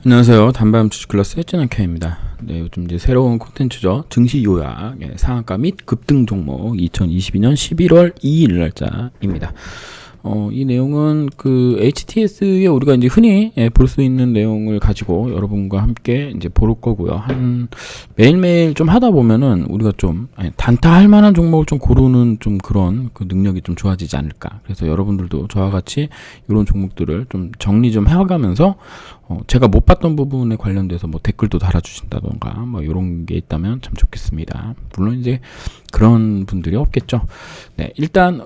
안녕하세요. 단밤 주식 클래스 혜진아케입니다. 네, 요즘 이제 새로운 콘텐츠죠. 증시 요약, 상한가 및 급등 종목 2022년 11월 2일 날짜입니다. 이 내용은 그 HTS에 우리가 이제 흔히 볼 수 있는 내용을 가지고 여러분과 함께 이제 볼 거고요. 한 매일매일 좀 하다 보면은 우리가 좀 단타할 만한 종목을 좀 고르는 좀 그런 그 능력이 좀 좋아지지 않을까. 그래서 여러분들도 저와 같이 이런 종목들을 좀 정리 좀 해가면서 제가 못 봤던 부분에 관련돼서 뭐 댓글도 달아주신다던가 뭐 이런 게 있다면 참 좋겠습니다. 물론 이제 그런 분들이 없겠죠. 네, 일단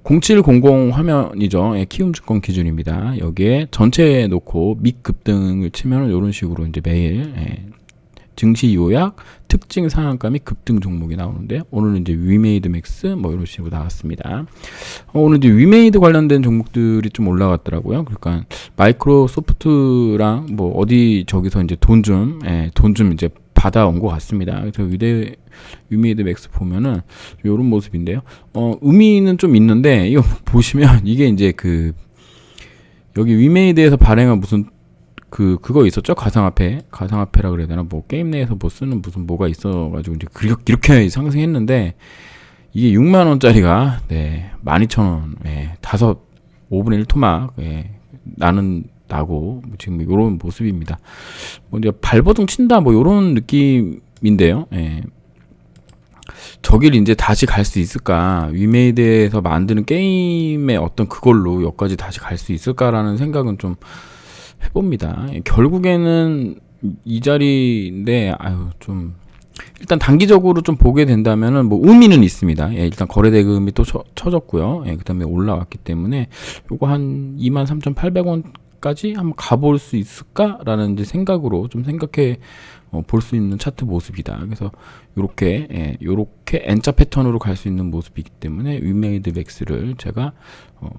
0700 화면이죠. 키움증권 기준입니다. 여기에 전체에 놓고 밑급등을 치면 이런 식으로 이제 매일 증시 요약, 특징 상한가 및 급등 종목이 나오는데 오늘은 이제 위메이드 맥스 뭐 이런 식으로 나왔습니다. 오늘 이제 위메이드 관련된 종목들이 좀 올라갔더라고요. 그러니까 마이크로소프트랑 뭐 어디 저기서 이제 돈 좀 이제 받아온 것 같습니다. 그래서 위메이드 맥스 보면은 이런 모습인데요. 의미는 좀 있는데 이거 보시면 이게 이제 그 여기 위메이드에서 발행한 무슨 그거 있었죠? 가상화폐라 그래야 되나? 뭐 게임 내에서 뭐 쓰는 무슨 뭐가 있어가지고 이제 이렇게 상승했는데 이게 6만 원짜리가 12,000원, 5분의 1 토막 나고 지금 이런 모습입니다. 뭐 이제 발버둥 친다 뭐 이런 느낌인데요. 저길 이제 다시 갈 수 있을까? 위메이드에서 만드는 게임의 어떤 그걸로 여기까지 다시 갈 수 있을까라는 생각은 좀 해봅니다. 결국에는 이 자리인데 좀 일단 단기적으로 좀 보게 된다면은 뭐 의미는 있습니다. 일단 거래대금이 또 쳐졌고요. 그다음에 올라왔기 때문에 요거 한 23,800원까지 한번 가볼 수 있을까라는 이제 생각으로 좀 생각해 볼 수 있는 차트 모습이다. 그래서 요렇게 N자 패턴으로 갈 수 있는 모습이기 때문에 위메이드 맥스를 제가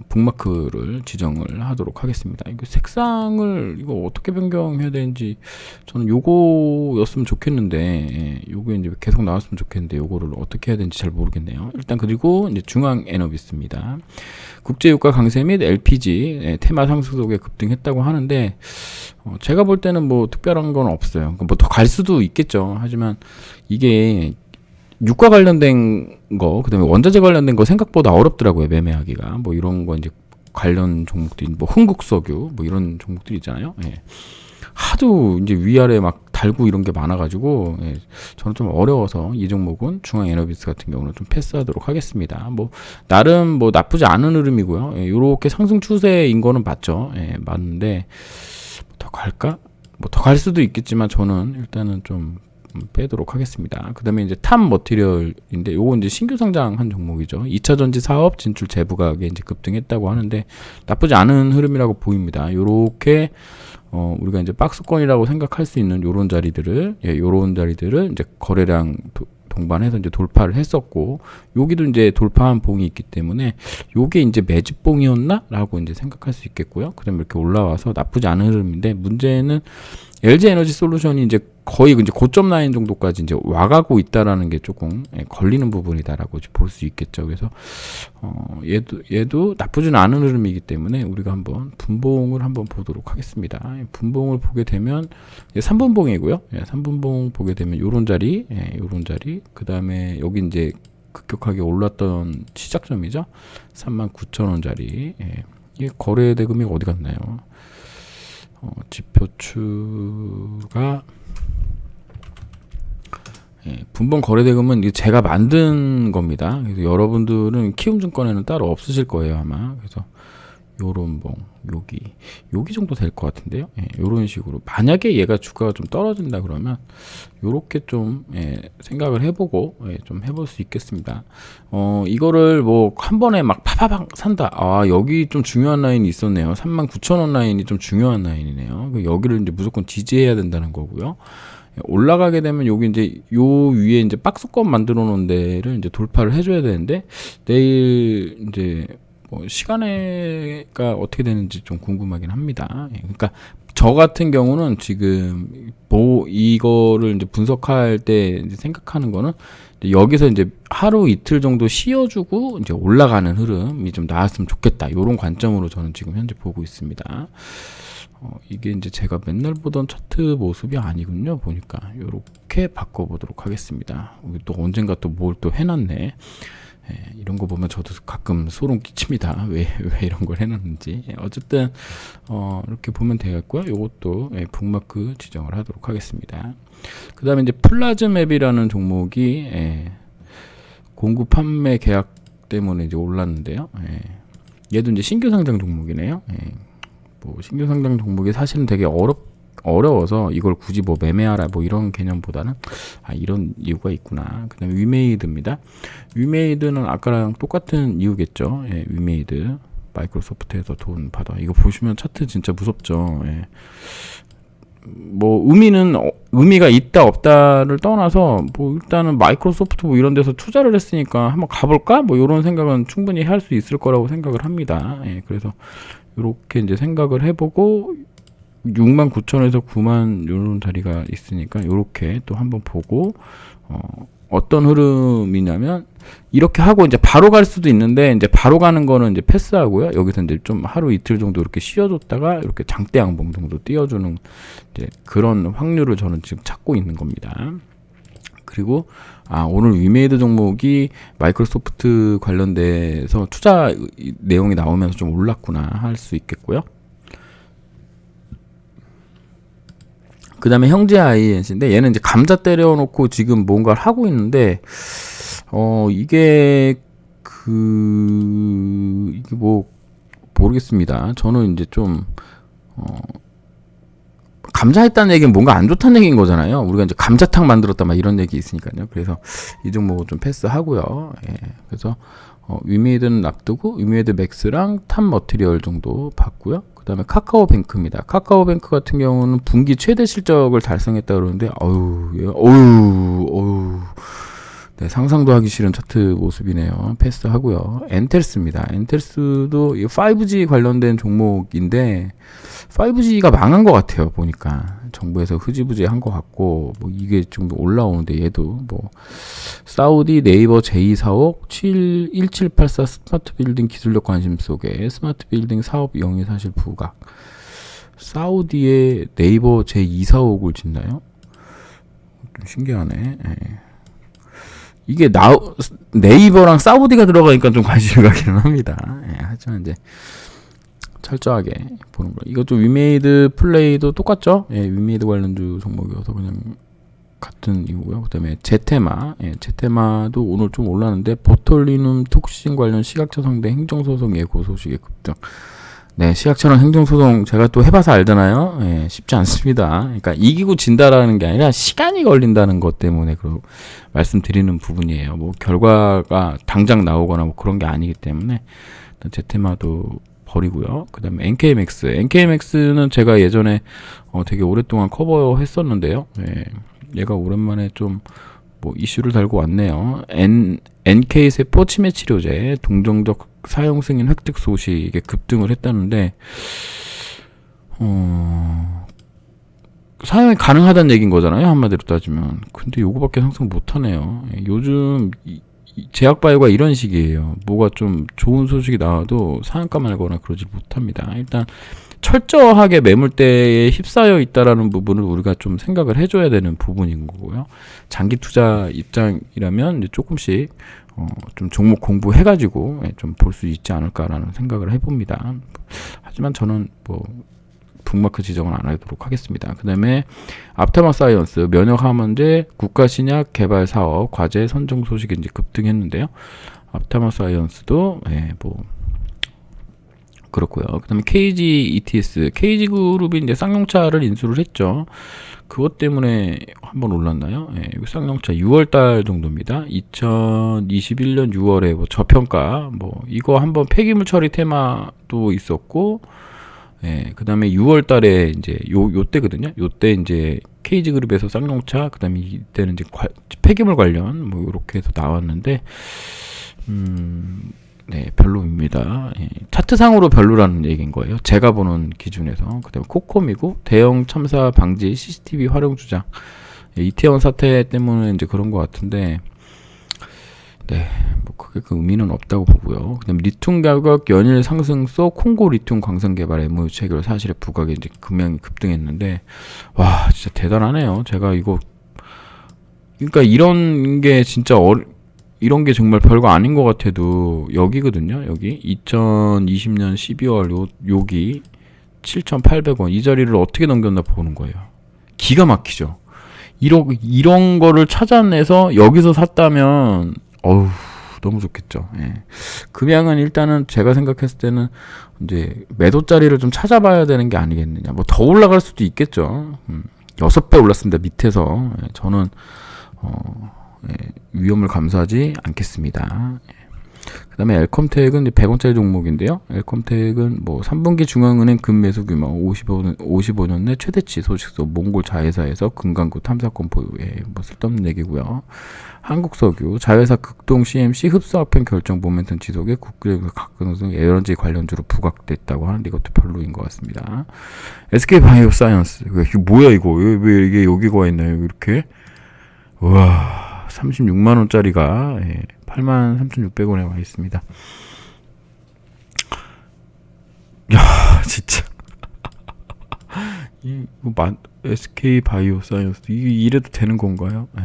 북마크를 지정을 하도록 하겠습니다. 이거 색상을 이거 어떻게 변경해야 되는지 저는 요거였으면 좋겠는데 요게 이제 계속 나왔으면 좋겠는데 요거를 어떻게 해야 되는지 잘 모르겠네요. 일단 그리고 이제 중앙 에너비스입니다. 국제유가 강세 및 LPG 테마 상승 속에 급등했다고 하는데 제가 볼 때는 뭐 특별한 건 없어요. 뭐 더 갈 수도 있겠죠. 하지만 이게 유가 관련된 거, 그다음에 원자재 관련된 거 생각보다 어렵더라고요. 매매하기가. 뭐 이런 거 이제 관련 종목들이 뭐 흥국석유 뭐 이런 종목들 있잖아요. 하도 이제 위아래 막 달고 이런 게 많아가지고 저는 좀 어려워서 이 종목은 중앙 에너비스 같은 경우는 좀 패스하도록 하겠습니다. 뭐 나름 뭐 나쁘지 않은 흐름이고요. 이렇게 상승 추세인 거는 맞죠. 맞는데 더 갈까? 뭐 더 갈 수도 있겠지만 저는 일단은 좀 빼도록 하겠습니다. 그 다음에 이제 탑 머티리얼인데 요거 이제 신규 상장한 종목이죠. 2차 전지 사업 진출 재부각에 이제 급등했다고 하는데 나쁘지 않은 흐름이라고 보입니다. 요렇게 우리가 이제 박스권이라고 생각할 수 있는 요런 자리들을 이제 거래량 동반해서 이제 돌파를 했었고 여기도 이제 돌파한 봉이 있기 때문에 요게 이제 매집봉이었나라고 이제 생각할 수 있겠고요. 그다음에 이렇게 올라와서 나쁘지 않은 흐름인데 문제는 LG 에너지 솔루션이 이제 거의 이제 고점 라인 정도까지 이제 와가고 있다라는 게 조금 걸리는 부분이다라고 볼 수 있겠죠. 그래서 얘도 나쁘진 않은 흐름이기 때문에 우리가 한번 분봉을 한번 보도록 하겠습니다. 분봉을 보게 되면 3분봉이고요. 3분봉 보게 되면 요런 자리, 그 다음에 여기 이제 급격하게 올랐던 시작점이죠. 39,000원짜리. 이 거래 대금이 어디 갔나요? 지표추가 분봉 거래대금은 제가 만든 겁니다. 그래서 여러분들은 키움증권에는 따로 없으실 거예요 아마. 그래서 요런 봉 여기 정도 될 것 같은데요. 요런 식으로 만약에 얘가 주가가 좀 떨어진다 그러면 요렇게 좀 생각을 해보고 좀 해볼 수 있겠습니다. 이거를 뭐 한 번에 막 파파박 산다. 여기 좀 중요한 라인이 있었네요. 39,000원 라인이 좀 중요한 라인이네요. 여기를 이제 무조건 지지해야 된다는 거고요. 올라가게 되면 여기 이제 요 위에 이제 박스권 만들어 놓은 데를 이제 돌파를 해줘야 되는데 내일 이제 시간에가 어떻게 되는지 좀 궁금하긴 합니다. 그러니까 저 같은 경우는 지금 뭐 이거를 이제 분석할 때 이제 생각하는 거는 여기서 이제 하루 이틀 정도 쉬어주고 이제 올라가는 흐름이 좀 나왔으면 좋겠다. 이런 관점으로 저는 지금 현재 보고 있습니다. 이게 이제 제가 맨날 보던 차트 모습이 아니군요. 보니까 요렇게 바꿔보도록 하겠습니다. 또 언젠가 또 뭘 또 해놨네. 이런 거 보면 저도 가끔 소름 끼칩니다. 왜 이런 걸 해놨는지. 어쨌든 이렇게 보면 되겠고요. 요것도 북마크 지정을 하도록 하겠습니다. 그 다음에 이제 플라즈맵이라는 종목이 공구 판매 계약 때문에 이제 올랐는데요. 얘도 이제 신규 상장 종목이네요. 뭐 신규 상장 종목이 사실은 되게 어려워서 이걸 굳이 뭐 매매하라 뭐 이런 개념보다는 이런 이유가 있구나. 그 다음에 위메이드입니다. 위메이드는 아까랑 똑같은 이유겠죠. 위메이드 마이크로소프트에서 돈 받아. 이거 보시면 차트 진짜 무섭죠. 뭐 의미가 있다 없다를 떠나서 뭐 일단은 마이크로소프트 뭐 이런 데서 투자를 했으니까 한번 가볼까 뭐 이런 생각은 충분히 할 수 있을 거라고 생각을 합니다. 그래서 이렇게 이제 생각을 해보고 69,000에서 9만 이런 자리가 있으니까 이렇게 또 한번 보고 어떤 흐름이냐면 이렇게 하고 이제 바로 갈 수도 있는데 이제 바로 가는 거는 이제 패스하고요. 여기서 이제 좀 하루 이틀 정도 이렇게 쉬어줬다가 이렇게 장대 양봉 정도 띄워주는 이제 그런 확률을 저는 지금 찾고 있는 겁니다. 그리고 오늘 위메이드 종목이 마이크로소프트 관련돼서 투자 내용이 나오면서 좀 올랐구나 할 수 있겠고요. 그 다음에 형제 INC인데 얘는 이제 감자 때려놓고 지금 뭔가를 하고 있는데 이게 뭐 모르겠습니다. 저는 이제 좀 감자했다는 얘기는 뭔가 안 좋다는 얘기인 거잖아요. 우리가 이제 감자탕 만들었다 막 이런 얘기 있으니까요. 그래서 이 종목은 좀 패스하고요. 그래서 위메이드는 놔두고 위메이드 맥스랑 탑 머티리얼 정도 봤고요. 그 다음에 카카오뱅크입니다. 카카오뱅크 같은 경우는 분기 최대 실적을 달성했다 그러는데 네, 상상도 하기 싫은 차트 모습이네요. 패스하고요. 엔텔스입니다. 엔텔스도 5G 관련된 종목인데 5G가 망한 것 같아요. 보니까 정부에서 흐지부지 한 것 같고 뭐 이게 좀 올라오는데 얘도 뭐 사우디 네이버 제2사옥 1784 스마트 빌딩 기술력 관심 속에 스마트 빌딩 사업 영위 사실 부각. 사우디에 네이버 제2사옥을 짓나요? 좀 신기하네. 이게 네이버랑 사우디가 들어가니까 좀 관심이 가기는 합니다. 하지만 이제 철저하게 보는 거. 이것도 위메이드 플레이도 똑같죠? 위메이드 관련주 종목이어서 그냥 같은 이유고요. 그다음에 제테마, 제테마도 오늘 좀 올랐는데 보톨리눔 톡신 관련 시각처 상대 행정소송 예고 소식에 급등. 네, 시각처럼 행정소송 제가 또 해봐서 알잖아요. 쉽지 않습니다. 그러니까 이기고 진다라는 게 아니라 시간이 걸린다는 것 때문에 말씀드리는 부분이에요. 뭐 결과가 당장 나오거나 뭐 그런 게 아니기 때문에 제테마도 버리고요. 그 다음에 NKMX는 제가 예전에 되게 오랫동안 커버했었는데요. 얘가 오랜만에 좀 뭐 이슈를 달고 왔네요. NK세포 치매 치료제 동정적 사용 승인 획득 소식에 급등을 했다는데 사용이 가능하다는 얘기인 거잖아요. 한마디로 따지면. 근데 요거밖에 상승 못하네요. 요즘 제약바이오가 이런 식이에요. 뭐가 좀 좋은 소식이 나와도 상한가 말거나 그러지 못합니다. 일단 철저하게 매물대에 휩싸여 있다라는 부분을 우리가 좀 생각을 해줘야 되는 부분인 거고요. 장기 투자 입장이라면 이제 조금씩 좀 종목 공부해가지고 좀 볼 수 있지 않을까라는 생각을 해봅니다. 하지만 저는 뭐 북마크 지정은 안 하도록 하겠습니다. 그 다음에 앞타마 사이언스 면역 항암제 국가 신약 개발 사업 과제 선정 소식이 이제 급등했는데요. 앞타마 사이언스도 뭐 그렇고요. 그 다음에 KG ETS, KG그룹이 이제 쌍용차를 인수를 했죠. 그것 때문에 한번 올랐나요? 쌍용차 6월달 정도입니다. 2021년 6월에 뭐 저평가, 뭐 이거 한번 폐기물 처리 테마도 있었고, 그 다음에 6월달에 이제 요때거든요. 요때 이제 KG그룹에서 쌍용차, 그 다음에 이때는 이제 폐기물 관련 뭐 이렇게 해서 나왔는데, 네, 별로입니다. 차트상으로 별로라는 얘기인 거예요. 제가 보는 기준에서. 그 다음에 코콤이고, 대형 참사 방지 CCTV 활용 주장. 이태원 사태 때문에 이제 그런 것 같은데, 네, 뭐 크게 그 의미는 없다고 보고요. 그다음 리튬 가격 연일 상승 속 콩고 리튬 광산 개발 MOU 체결 사실에 부각에 이제 금양이 급등했는데 와 진짜 대단하네요. 제가 이거 그러니까 이런 게 진짜 이런 게 정말 별거 아닌 것 같아도 여기거든요. 여기 2020년 12월 여기 7,800원 이 자리를 어떻게 넘겼나 보는 거예요. 기가 막히죠. 이런 거를 찾아내서 여기서 샀다면 어우 너무 좋겠죠. 예. 금양은 일단은 제가 생각했을 때는 이제 매도 자리를 좀 찾아봐야 되는 게 아니겠느냐. 뭐 더 올라갈 수도 있겠죠. 6배 올랐습니다. 밑에서. 예, 저는 예, 위험을 감수하지 않겠습니다. 그 다음에 엘컴텍은 100원짜리 종목인데요. 엘컴텍은 뭐 3분기 중앙은행 금매수 규모 55년 내 최대치 소식소 몽골 자회사에서 금강구 탐사권 보유에 뭐 쓸데없는 얘기고요. 한국석유 자회사 극동 CMC 흡수합행 결정 모멘텀 지속에 국내에서 각종 에너지 관련주로 부각됐다고 하는데 이것도 별로인 것 같습니다. SK바이오사이언스 이거 뭐야 이거 왜 이게 여기가 와 있나요 이렇게 와 36만원짜리가 예, 83,600원에 와 있습니다. 야 진짜 이거 SK바이오사이언스 이래도 되는 건가요? 예.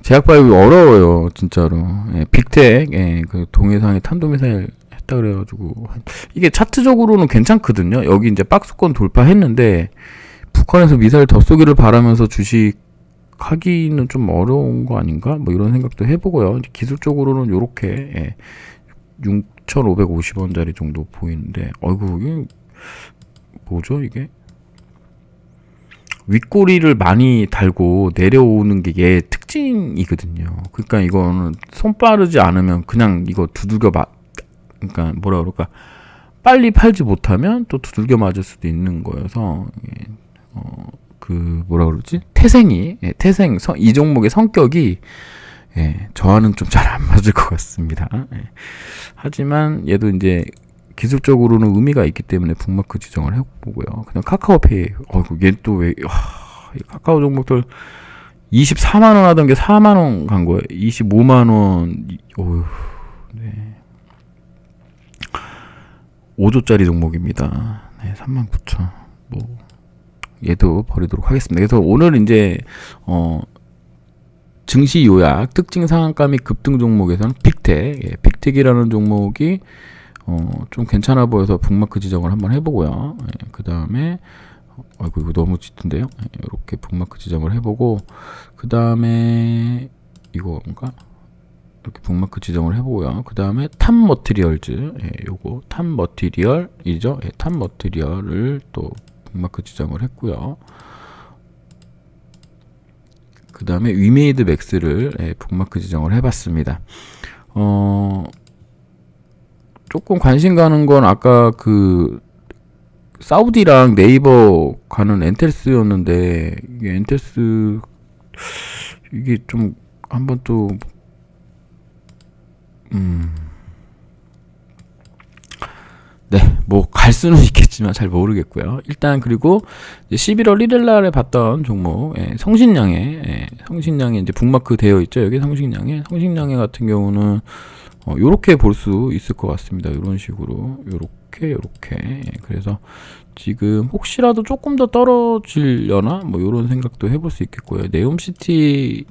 제약바이오 어려워요 진짜로. 예, 빅텍 예, 그 동해상에 탄도미사일 했다 그래가지고 이게 차트적으로는 괜찮거든요. 여기 이제 박스권 돌파했는데 북한에서 미사일 더 쏘기를 바라면서 주식 하기는 좀 어려운 거 아닌가? 뭐 이런 생각도 해보고요. 기술적으로는 요렇게 예, 6,550원짜리 정도 보이는데 어이구 이게 뭐죠 이게? 윗꼬리를 많이 달고 내려오는 게 얘 특징이거든요. 그러니까 이거는 손 빠르지 않으면 그냥 이거 두들겨 그러니까 뭐라 그럴까 빨리 팔지 못하면 또 두들겨 맞을 수도 있는 거여서 예, 그 뭐라 그러지 이 종목의 성격이 예, 저와는 좀 잘 안 맞을 것 같습니다. 예. 하지만 얘도 이제 기술적으로는 의미가 있기 때문에 북마크 지정을 해보고요. 그냥 카카오페이 얘 또 왜 카카오 종목들 24만원 하던 게 4만원 간 거예요. 25만원 어휴 네. 5조짜리 종목입니다. 네, 39,000 뭐 얘도 버리도록 하겠습니다. 그래서 오늘 이제 증시 요약 특징 상한가 및 급등 종목에서는 빅텍, 예, 빅텍이라는 종목이 좀 괜찮아 보여서 북마크 지정을 한번 해보고요. 예, 그 다음에 아이고 이거 너무 짙은데요. 예, 이렇게 북마크 지정을 해보고 그 다음에 이거인가? 이렇게 북마크 지정을 해보고요. 그 다음에 탑머티리얼즈, 예, 요거 탑머티리얼이죠. 예, 탑머티리얼을 또 북마크 지정을 했고요. 그 다음에 위메이드 맥스를 예, 북마크 지정을 해봤습니다. 조금 관심 가는 건 아까 그 사우디랑 네이버 가는 엔텔스였는데 이게 엔텔스 이게 좀 한번 또 네, 뭐 갈 수는 있겠지만 잘 모르겠고요. 일단 그리고 이제 11월 1일 날에 봤던 종목 성신량에 이제 북마크 되어 있죠. 여기 성신량에 같은 경우는 요렇게 볼 수 있을 것 같습니다. 이런 식으로 요렇게 그래서 지금 혹시라도 조금 더 떨어지려나 뭐 이런 생각도 해볼 수 있겠고요. 네옴시티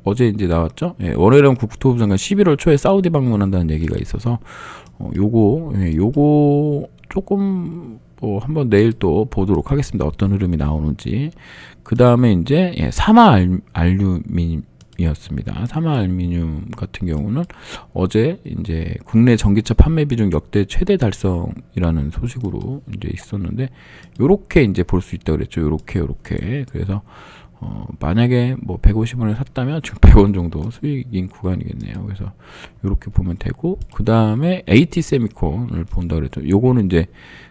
어제 이제 나왔죠. 예, 원외령 국토부 장관 11월 초에 사우디 방문한다는 얘기가 있어서 요거 조금 뭐 한번 내일 또 보도록 하겠습니다. 어떤 흐름이 나오는지. 그 다음에 이제 사마 알루미늄이었습니다. 사마 알루미늄 같은 경우는 어제 이제 국내 전기차 판매 비중 역대 최대 달성이라는 소식으로 이제 있었는데 요렇게 이제 볼 수 있다 그랬죠. 요렇게 그래서 만약에 뭐 150원에 샀다면 지금 100원 정도 수익인 구간이겠네요. 그래서 이렇게 보면 되고 그 다음에 AT 세미콘을 본다 그랬죠. 요거는 이제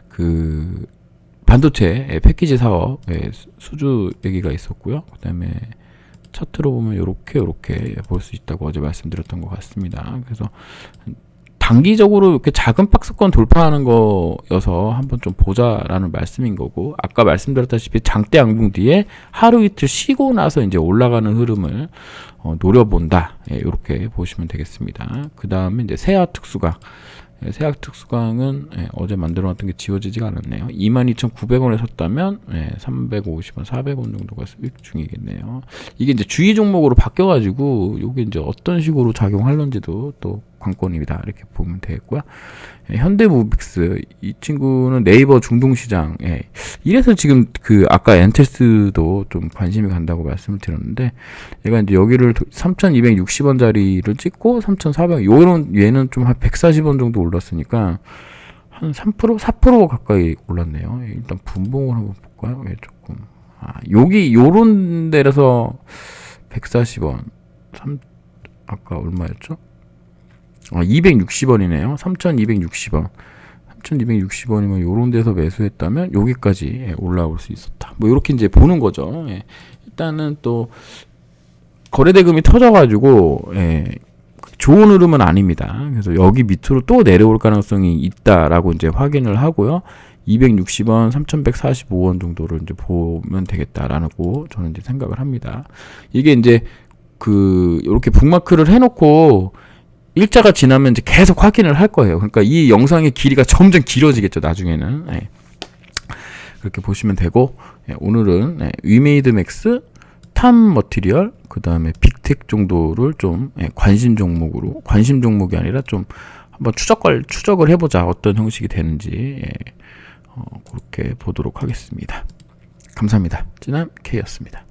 그 반도체 패키지 사업의 수주 얘기가 있었고요. 그 다음에 차트로 보면 요렇게 볼 수 있다고 어제 말씀드렸던 것 같습니다. 그래서 단기적으로 이렇게 작은 박스권 돌파하는 거여서 한번 좀 보자라는 말씀인 거고, 아까 말씀드렸다시피 장대 양봉 뒤에 하루 이틀 쉬고 나서 이제 올라가는 흐름을 노려본다. 예, 이렇게 보시면 되겠습니다. 그 다음에 이제 세아 특수강. 세약 특수강은 어제 만들어놨던 게 지워지지가 않았네요. 22,900원에 샀다면 350원, 400원 정도가 수익 중이겠네요. 이게 이제 주의 종목으로 바뀌어가지고 이게 이제 어떤 식으로 작용할런지도 또 관건입니다. 이렇게 보면 되겠고요. 현대무빅스, 이 친구는 네이버 중동시장. 이래서 지금 그 아까 엔텔스도 좀 관심이 간다고 말씀을 드렸는데, 얘가 이제 여기를 3,260원짜리를 찍고 3,400원, 요런 얘는 좀 한 140원 정도 올랐으니까 한 3%, 4% 가까이 올랐네요. 일단 분봉을 한번 볼까요? 조금 여기 요런 데라서 140원, 아까 얼마였죠? 260원이네요. 3,260원. 3,260원이면 요런 데서 매수했다면 여기까지 올라올 수 있었다. 뭐 이렇게 이제 보는 거죠. 일단은 또 거래대금이 터져가지고 좋은 흐름은 아닙니다. 그래서 여기 밑으로 또 내려올 가능성이 있다라고 이제 확인을 하고요. 260원, 3,145원 정도를 이제 보면 되겠다라고 저는 이제 생각을 합니다. 이게 이제 이렇게 북마크를 해놓고 일자가 지나면 이제 계속 확인을 할 거예요. 그러니까 이 영상의 길이가 점점 길어지겠죠, 나중에는. 그렇게 보시면 되고, 오늘은 위메이드맥스, 탐머티리얼, 그 다음에 빅텍 정도를 좀 관심 종목이 아니라 좀 한번 추적을 해보자. 어떤 형식이 되는지 그렇게 보도록 하겠습니다. 감사합니다. 찌남 K였습니다.